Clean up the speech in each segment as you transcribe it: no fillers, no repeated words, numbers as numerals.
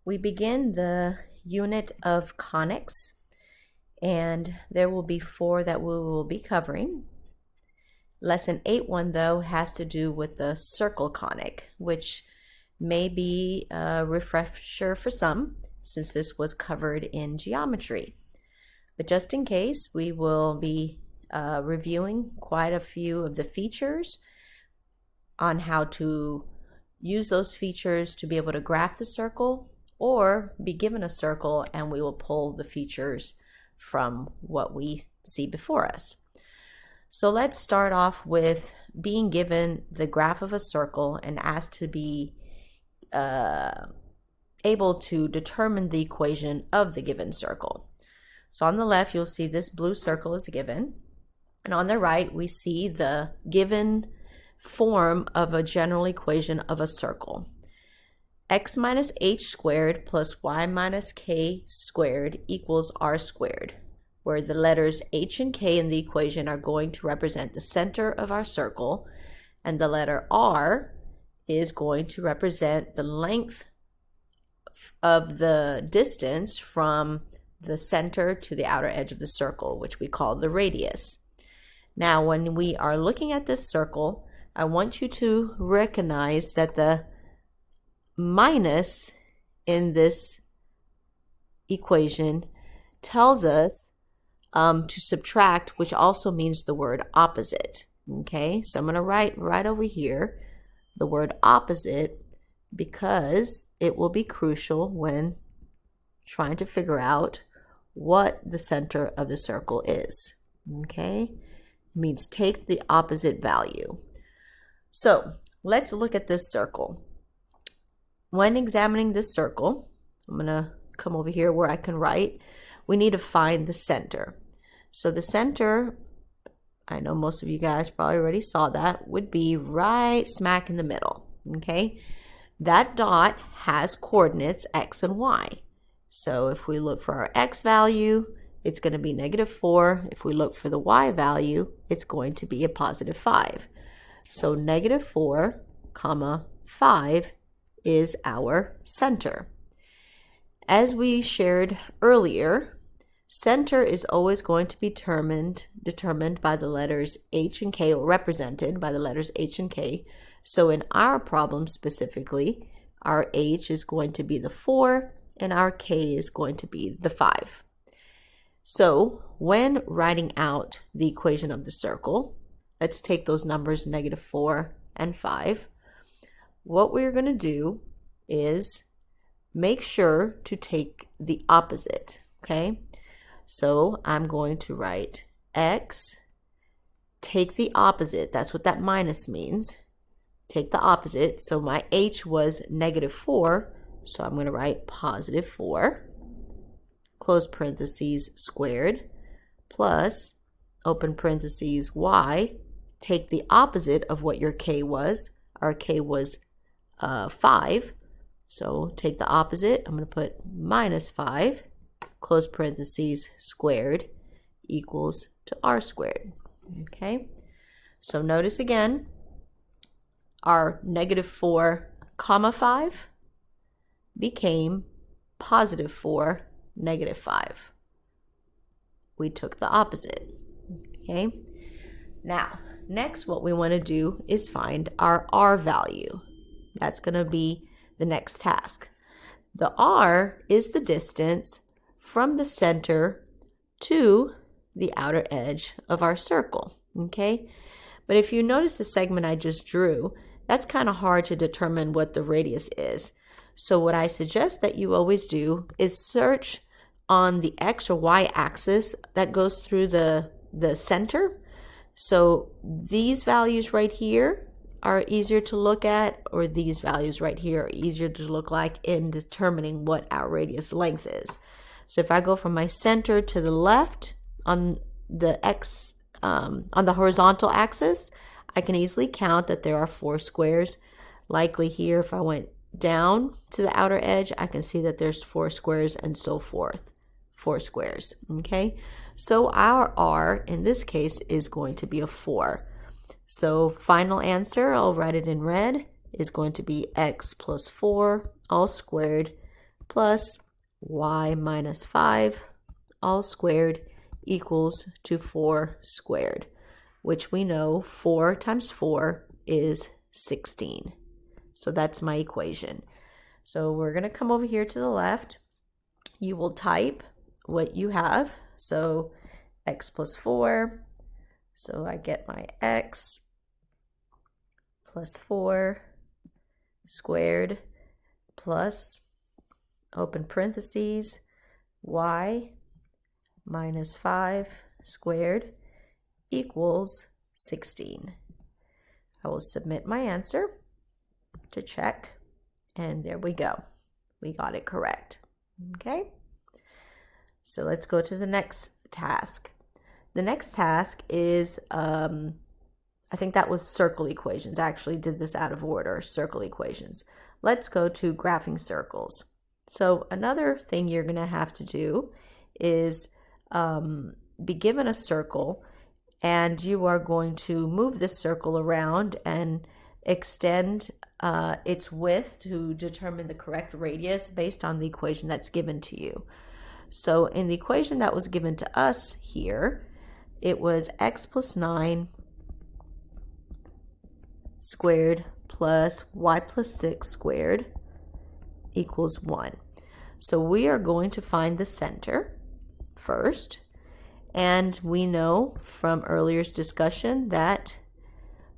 We begin the unit of conics, and there will be 4 that we will be covering. Lesson 8.1, though, has to do with the circle conic, which may be a refresher for some, since this was covered in geometry. But just in case, we will be reviewing quite a few of the features on how to use those features to be able to graph the circle, or be given a circle and we will pull the features from what we see before us. So let's start off with being given the graph of a circle and asked to be able to determine the equation of the given circle. So on the left, you'll see this blue circle is given, and on the right, we see the given form of a general equation of a circle. X minus h squared plus y minus k squared equals r squared, where the letters h and k in the equation are going to represent the center of our circle, and the letter r is going to represent the length of the distance from the center to the outer edge of the circle, which we call the radius. Now, when we are looking at this circle, I want you to recognize that the minus in this equation tells us to subtract, which also means the word opposite. Okay, so I'm going to write right over here the word opposite, because it will be crucial when trying to figure out what the center of the circle is. Okay, it means take the opposite value. So let's look at this circle. When examining this circle, I'm going to come over here where I can write. We need to find the center. So the center, I know most of you guys probably already saw that, would be right smack in the middle. Okay, that dot has coordinates x and y. So if we look for our x value, it's going to be -4. If we look for the y value, it's going to be a +5. So -4, 5 is our center. As we shared earlier, center is always going to be determined by the letters h and k, or represented by the letters h and k. So in our problem specifically, our h is going to be the 4 and our k is going to be the 5. So when writing out the equation of the circle, let's take those numbers -4 and 5. What we're going to do is make sure to take the opposite, okay? So I'm going to write x, take the opposite, that's what that minus means, take the opposite. So my h was -4, so I'm going to write +4, close parentheses, squared, plus, open parentheses, y, take the opposite of what your k was. Our k was 5, so take the opposite. I'm going to put -5, close parentheses, squared, equals to r squared. Okay, so notice again, our -4, 5 became +4, -5. We took the opposite. Okay, now next what we want to do is find our r value. That's going to be the next task. The r is the distance from the center to the outer edge of our circle. Okay, but if you notice the segment I just drew, that's kind of hard to determine what the radius is. So what I suggest that you always do is search on the x or y axis that goes through the center. So these values right here are easier to look at, or these values right here are easier to look like in determining what our radius length is. So if I go from my center to the left on the x, on the horizontal axis, I can easily count that there are 4 squares. Likely here, if I went down to the outer edge, I can see that there's 4 squares, and so forth. 4 squares, okay? So our r in this case is going to be a 4. So final answer, I'll write it in red, is going to be x plus 4 all squared plus y minus 5 all squared equals to 4 squared, which we know 4 times 4 is 16. So that's my equation. So we're going to come over here to the left. You will type what you have. So x plus 4. So I get my x plus 4 squared plus, open parentheses, y minus 5 squared equals 16. I will submit my answer to check, and there we go. We got it correct. Okay, so let's go to the next task. The next task is, I think that was circle equations. I actually did this out of order, circle equations. Let's go to graphing circles. So another thing you're going to have to do is be given a circle, and you are going to move this circle around and extend its width to determine the correct radius based on the equation that's given to you. So in the equation that was given to us here, it was x plus 9 squared plus y plus 6 squared equals 1. So we are going to find the center first, and we know from earlier discussion that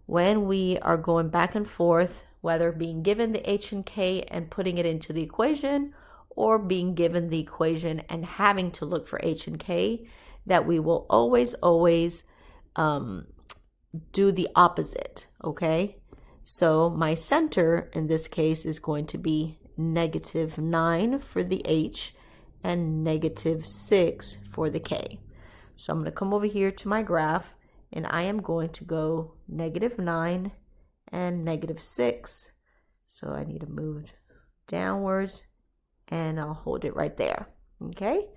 when we are going back and forth, whether being given the h and k and putting it into the equation, or being given the equation and having to look for h and k, that we will always do the opposite, okay? So my center in this case is going to be -9 for the h and -6 for the k. So I'm going to come over here to my graph, and I am going to go -9 and -6. So I need to move downwards, and I'll hold it right there. Okay?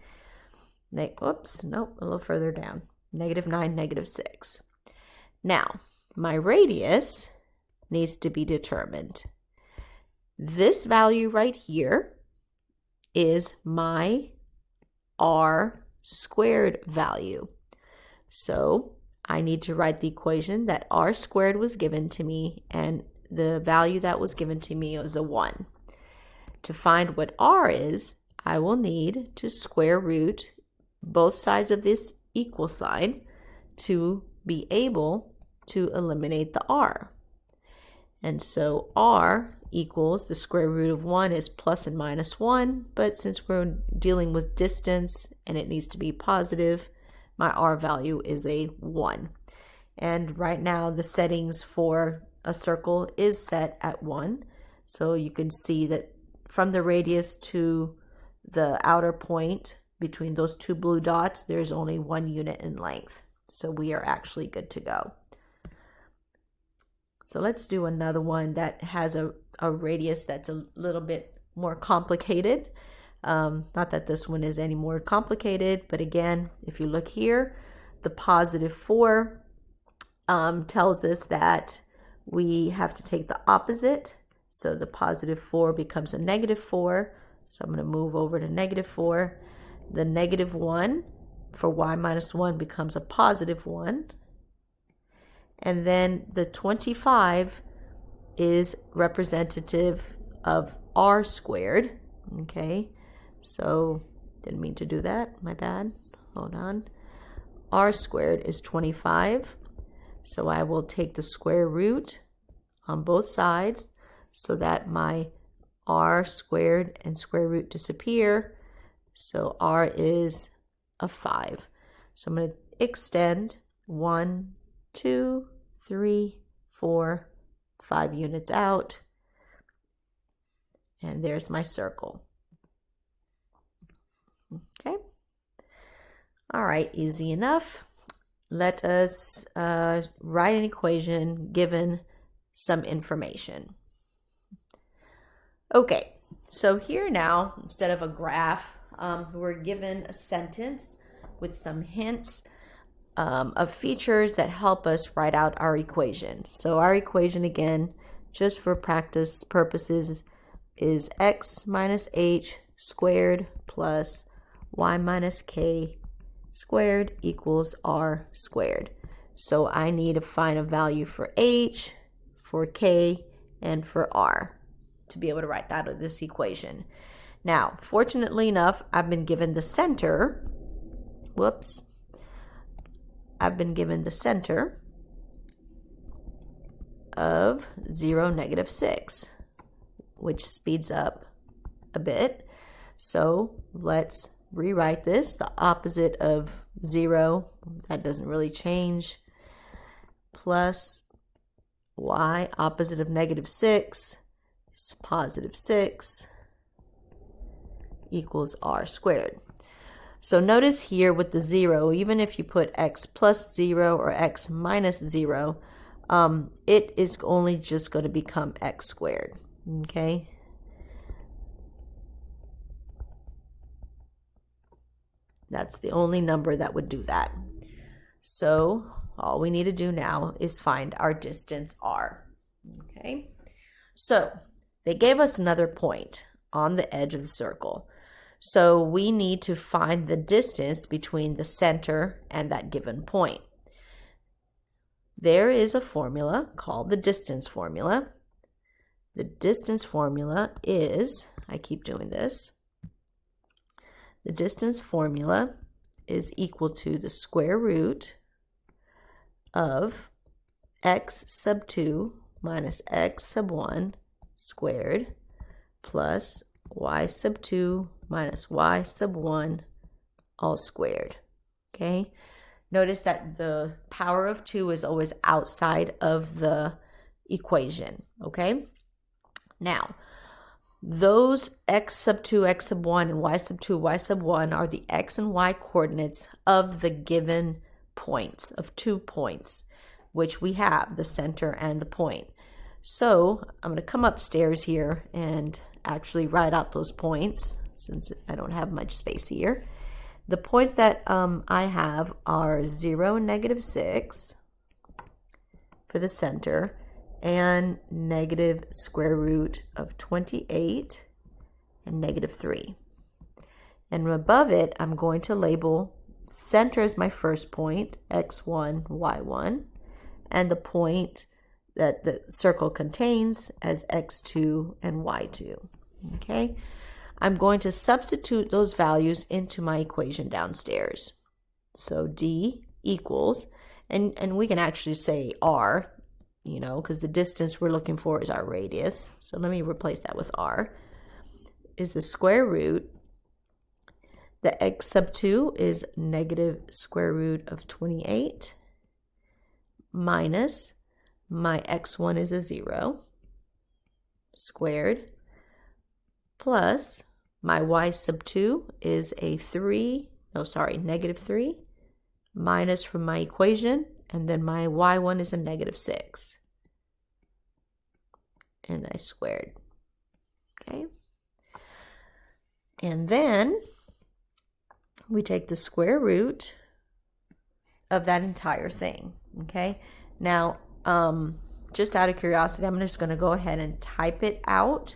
Oops, nope, a little further down. -9, -6. Now, my radius needs to be determined. This value right here is my r squared value. So I need to write the equation that r squared was given to me, and the value that was given to me was a 1. To find what r is, I will need to square root both sides of this equal sign to be able to eliminate the r. And so r equals, the square root of 1 is plus and minus 1, but since we're dealing with distance and it needs to be positive, my r value is a 1. And right now the settings for a circle is set at 1. So you can see that from the radius to the outer point between those two blue dots, there's only 1 unit in length. So we are actually good to go. So let's do another one that has a radius that's a little bit more complicated. Not that this one is any more complicated, but again, if you look here, the +4 tells us that we have to take the opposite. So the +4 becomes a -4. So I'm going to move over to -4. The -1 for y minus 1 becomes a +1. And then the 25 is representative of r squared. Okay, so didn't mean to do that, my bad. Hold on. R squared is 25. So I will take the square root on both sides so that my r squared and square root disappear. So r is a 5. So I'm going to extend 1, 2, 3, 4, 5 units out. And there's my circle. Okay. All right, easy enough. Let us write an equation given some information. Okay, so here now, instead of a graph, we're given a sentence with some hints of features that help us write out our equation. So our equation, again, just for practice purposes, is x minus h squared plus y minus k squared equals r squared. So I need to find a value for h, for k, and for r to be able to write that in this equation. Now, fortunately enough, I've been given the center. Whoops. I've been given the center of 0, -6, which speeds up a bit. So let's rewrite this. The opposite of 0, that doesn't really change, plus y, opposite of -6 is +6, equals r squared. So notice here with the 0, even if you put x plus 0 or x minus 0, it is only just going to become x squared, okay? That's the only number that would do that. So all we need to do now is find our distance r, okay? So they gave us another point on the edge of the circle. So we need to find the distance between the center and that given point. There is a formula called the distance formula. The distance formula is, I keep doing this, the distance formula is equal to the square root of x sub 2 minus x sub 1 squared plus y sub 2 minus y sub 1 all squared, okay? Notice that the power of 2 is always outside of the equation, okay? Now, those x sub 2, x sub 1, and y sub 2, y sub 1 are the x and y coordinates of the given points, of 2 points, which we have, the center and the point. So I'm going to come upstairs here and actually write out those points since I don't have much space here. The points that I have are 0 and -6 for the center, and negative square root of 28 and -3. And above it, I'm going to label center as my first point, x1, y1, and the point that the circle contains as x2 and y2, okay? I'm going to substitute those values into my equation downstairs. So d equals, and we can actually say r, you know, because the distance we're looking for is our radius. So let me replace that with r, is the square root. The x sub 2 is negative square root of 28 minus my x1 is a 0 squared plus my y sub 2 is a -3 minus from my equation, and then my y1 is a -6. And I squared, okay? And then we take the square root of that entire thing, okay? Now, just out of curiosity, I'm just going to go ahead and type it out,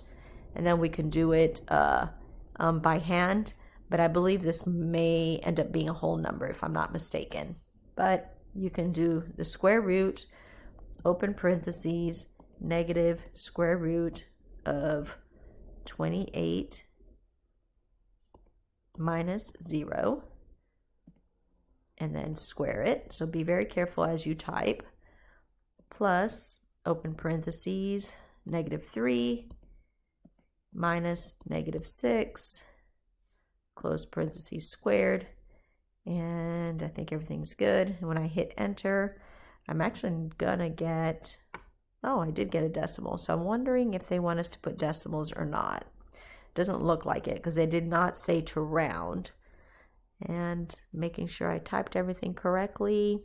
and then we can do it by hand. But I believe this may end up being a whole number if I'm not mistaken. But you can do the square root, open parentheses, negative square root of 28 minus 0, and then square it. So be very careful as you type, plus open parentheses, -3 minus -6, close parentheses squared, and I think everything's good. And when I hit enter, I'm actually gonna get, oh, I did get a decimal. So I'm wondering if they want us to put decimals or not. Doesn't look like it because they did not say to round. And making sure I typed everything correctly.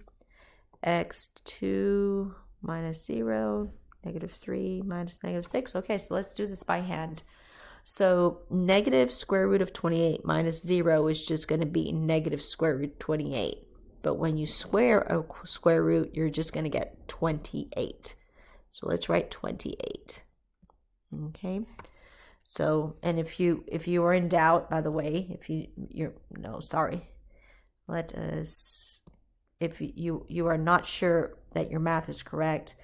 x2 minus 0, -3 minus -6. Okay, so let's do this by hand. So negative square root of 28 minus 0 is just going to be negative square root 28. But when you square a square root, you're just going to get 28. So let's write 28. Okay, So, and if you are in doubt, by the way, if you are not sure that your math is correct,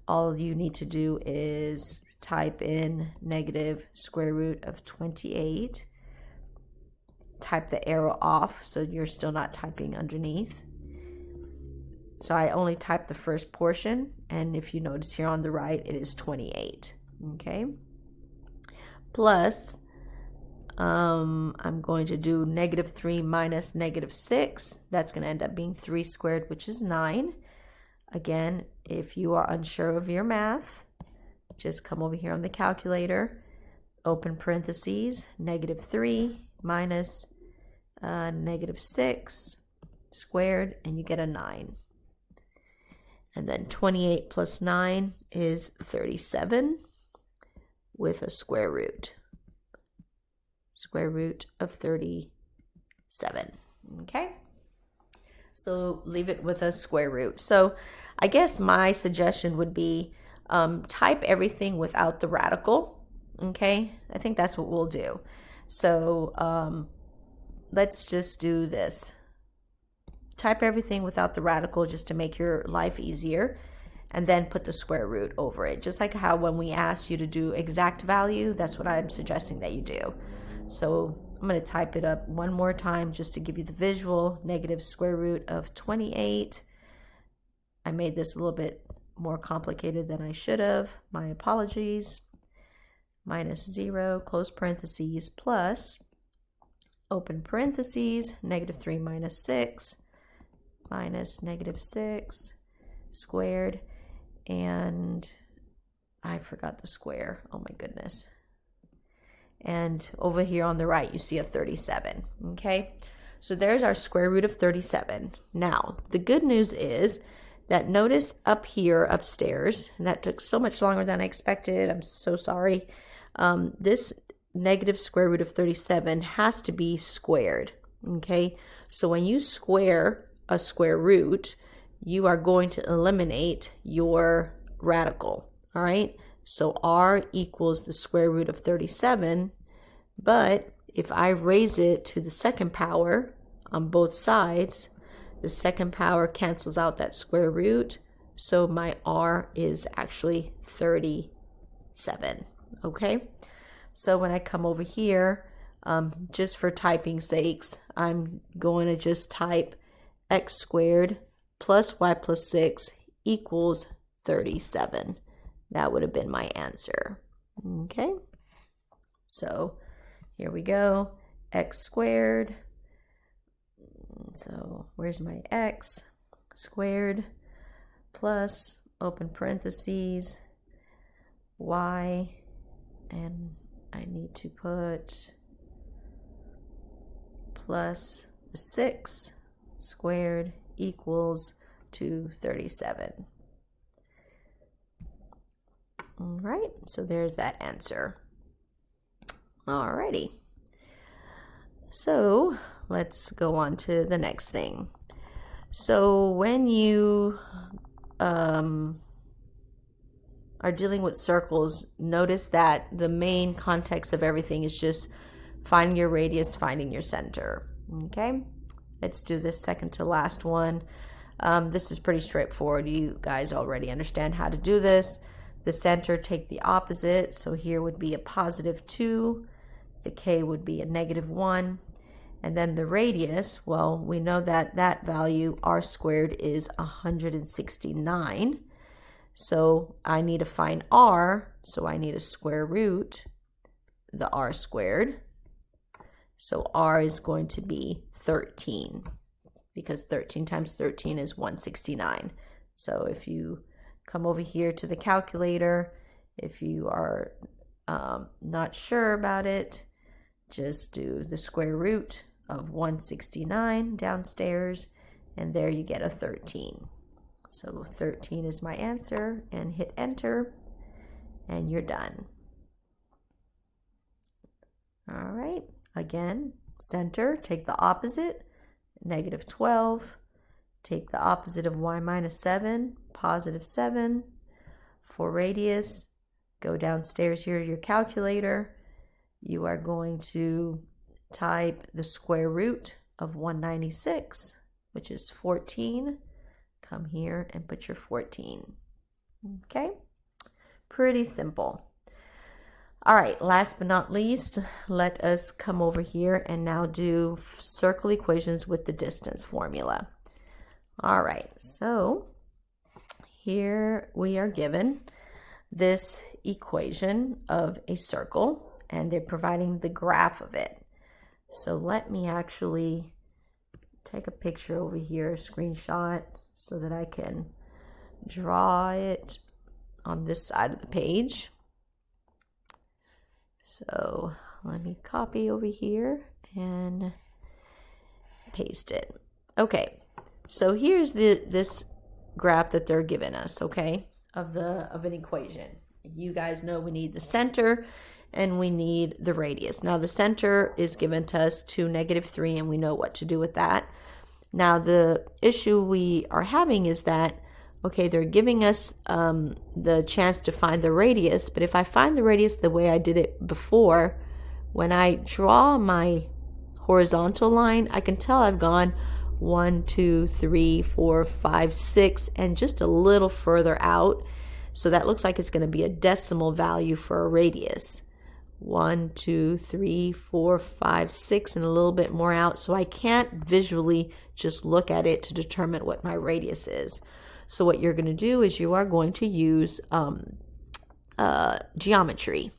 all you need to do is type in negative square root of 28, type the arrow off so you're still not typing underneath. So I only typed the first portion, and if you notice here on the right, it is 28. Okay. Plus, I'm going to do negative 3 minus negative 6. That's going to end up being 3 squared, which is 9. Again, if you are unsure of your math, just come over here on the calculator, open parentheses, negative 3 minus negative 6 squared, and you get a 9. And then 28 plus 9 is 37 with a square root. Square root of 37. Okay? So leave it with a square root. So I guess my suggestion would be type everything without the radical. Okay? I think that's what we'll do. So let's just do this. Type everything without the radical just to make your life easier, and then put the square root over it. Just like how when we ask you to do exact value, that's what I'm suggesting that you do. So I'm going to type it up one more time just to give you the visual. Negative square root of 28. I made this a little bit more complicated than I should have. My apologies. Minus 0, close parentheses, plus, open parentheses, negative 3 minus 6, minus negative 6 squared, and I forgot the square. Oh my goodness. And over here on the right, you see a 37. Okay, so there's our square root of 37. Now, the good news is that notice up here upstairs, and that took so much longer than I expected. I'm so sorry. This negative square root of 37 has to be squared. Okay, so when you square a square root, you are going to eliminate your radical. All right, so r equals the square root of 37, but if I raise it to the second power on both sides, the second power cancels out that square root, so my r is actually 37. Okay, so when I come over here, just for typing sakes, I'm going to just type x squared plus y plus 6 equals 37. That would have been my answer. Okay, so here we go. X squared. So where's my x squared plus, open parentheses, y, and I need to put plus the 6 squared equals to 37. All right, so there's that answer. Alrighty, so let's go on to the next thing. So when you are dealing with circles, notice that the main context of everything is just finding your radius, finding your center. Okay, let's do this second to last one. This is pretty straightforward. You guys already understand how to do this. The center, take the opposite. So here would be a positive 2. The k would be a negative 1. And then the radius, well, we know that that value, r squared, is 169. So I need to find r, so I need a square root the r squared. So r is going to be 13, because 13 times 13 is 169. So if you come over here to the calculator, if you are not sure about it, just do the square root of 169 downstairs, and there you get a 13. So 13 is my answer, and hit enter, and you're done. All right, again, center, take the opposite, negative 12, take the opposite of y minus 7, positive 7. For radius, go downstairs here to your calculator, you are going to type the square root of 196, which is 14. Come here and put your 14. Okay, pretty simple. All right, last but not least, let us come over here and now do circle equations with the distance formula. All right, so here we are given this equation of a circle, and they're providing the graph of it. So let me actually take a picture over here, a screenshot, so that I can draw it on this side of the page. So let me copy over here and paste it. Okay, so here's this graph that they're giving us, okay, of an equation. You guys know we need the center and we need the radius. Now the center is given to us to -3, and we know what to do with that. Now the issue we are having is that, okay, they're giving us the chance to find the radius, but if I find the radius the way I did it before, when I draw my horizontal line, I can tell I've gone 1, 2, 3, 4, 5, 6, and just a little further out. So that looks like it's going to be a decimal value for a radius. 1, 2, 3, 4, 5, 6, and a little bit more out. So I can't visually just look at it to determine what my radius is. So what you're going to do is you are going to use geometry.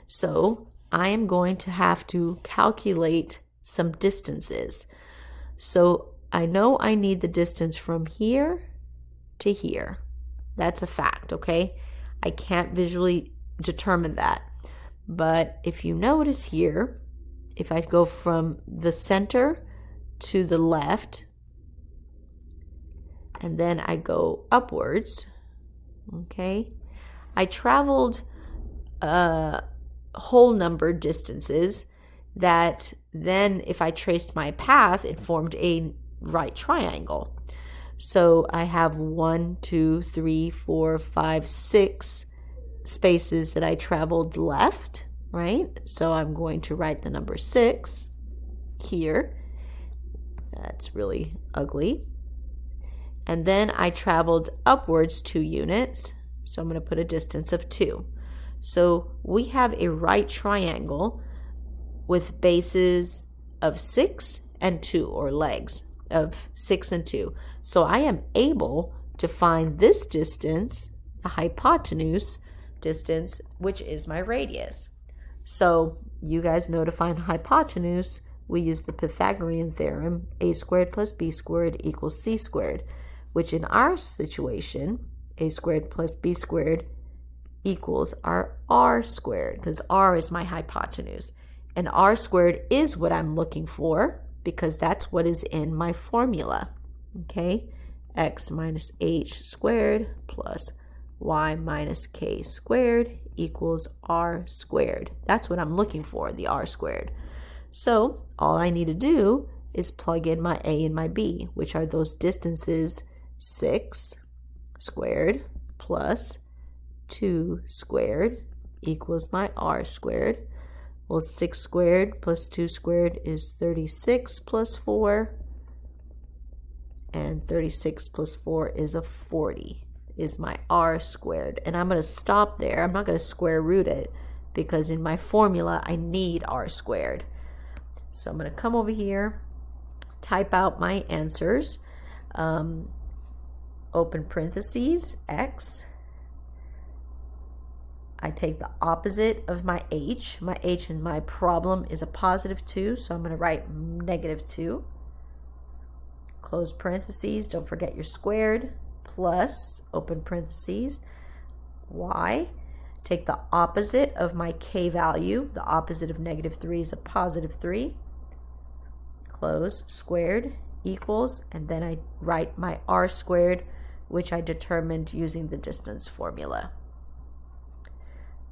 So I am going to have to calculate some distances. So I know I need the distance from here to here. That's a fact, okay? I can't visually determine that. But if you notice here, if I go from the center to the left, and then I go upwards, okay, I traveled whole number distances that then if I traced my path, it formed a right triangle. So I have 1, 2, 3, 4, 5, 6 spaces that I traveled left, right? So I'm going to write the number 6 here. That's really ugly. And then I traveled upwards 2 units. So I'm going to put a distance of 2. So we have a right triangle with bases of 6 and 2, or legs of 6 and 2. So I am able to find this distance, the hypotenuse distance, which is my radius. So you guys know to find hypotenuse, we use the Pythagorean theorem, a squared plus b squared equals c squared, which in our situation, a squared plus b squared equals our r squared, because r is my hypotenuse. And r squared is what I'm looking for, because that's what is in my formula. Okay, x minus h squared plus y minus k squared equals r squared. That's what I'm looking for, the r squared. So all I need to do is plug in my a and my b, which are those distances 6 squared plus 2 squared equals my r squared. Well, 6 squared plus 2 squared is 36 plus 4. And 36 plus 4 is a 40, is my r squared. And I'm going to stop there. I'm not going to square root it, because in my formula, I need r squared. So I'm going to come over here, type out my answers. Open parentheses, x. I take the opposite of my h. My h in my problem is a +2, so I'm going to write -2. Close parentheses, don't forget your squared, plus, open parentheses, y. Take the opposite of my k value. The opposite of -3 is a +3. Close, squared, equals, and then I write my r squared, which I determined using the distance formula.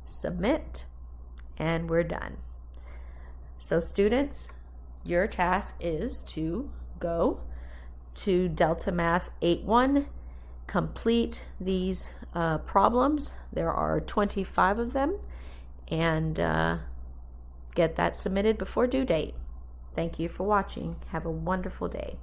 Submit, and we're done. So students, your task is to go to Delta Math 8.1, complete these problems. There are 25 of them, and get that submitted before due date. Thank you for watching. Have a wonderful day.